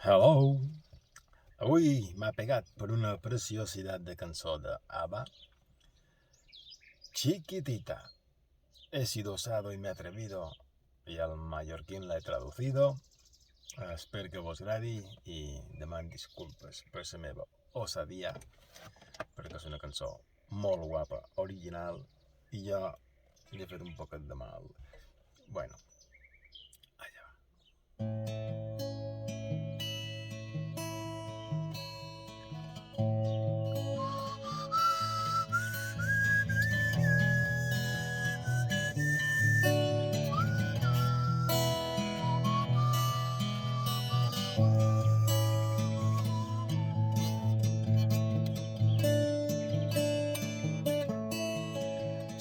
Hello! Avui m'ha pegat per una preciositat de cançó de ABBA. Chiquitita, he sido osado y me he atrevido y al mallorquín la he traducido. Espero que vos agradi i deman disculpes per la meva osadia, perquè és una cançó molt guapa, original, i jo li he fet un poquet de mal. Bueno, allà va.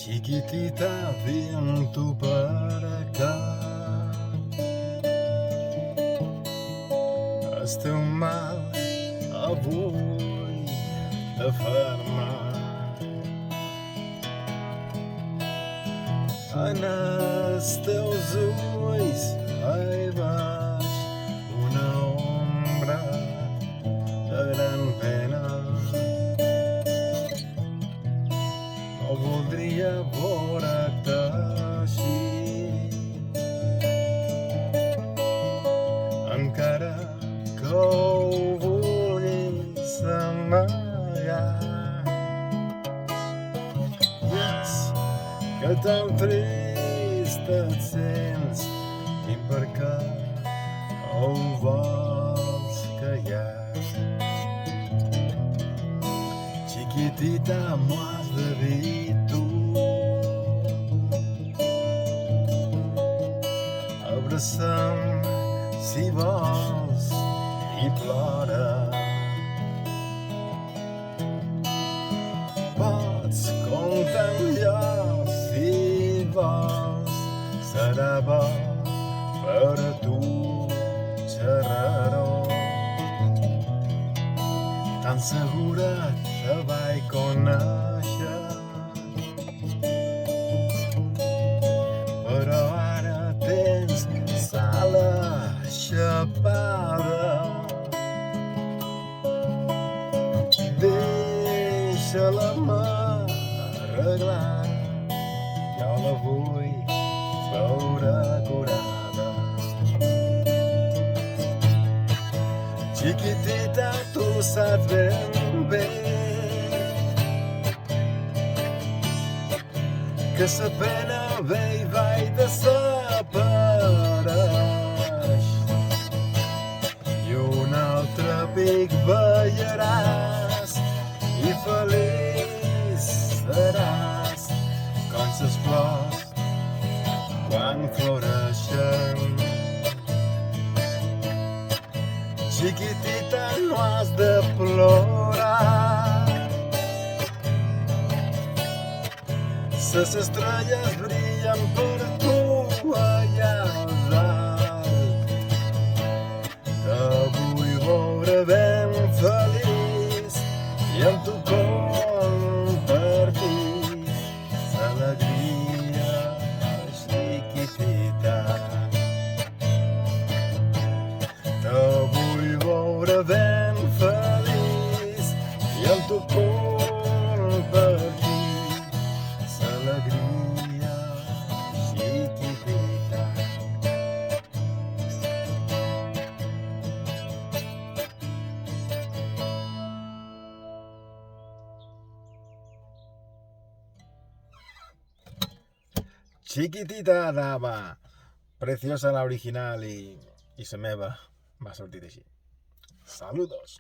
Chiquitita, ven tú para acá. Estic mal avui de fer-me. En els teus ulls hi veig una ombra de gran pena. No voldria veure't així, encara que ho vulguis amagar. I és que tan trist et sents i per què ho vols callar. Chiquitita, m'ho has de dir tu. Abraça'm si vols i plora. Pots comptar amb jo si vols. Serà bo per a tu xerrar-ho. Tan segura te vaig conèixer, però ara tens sala xapada. Deixa-la-me arreglar, jo la vull veure curada. Chiquitita, tu saps ben bé que la pena ve i va i desapareix, i un altre pic ballaràs i feliç seràs com les flors quan floreixen. Chiquitita, no has de plorar. Les estrelles brillen per tu allà dalt. Te vull veure ben feliç i amb tu compartir l'alegria, chiquitita. Te vull veure ben feliç i amb tu compartir l'alegria, chiquitita. Chiquitita d'ABBA, preciosa la original i la meva m'ha sortit així. Saludos!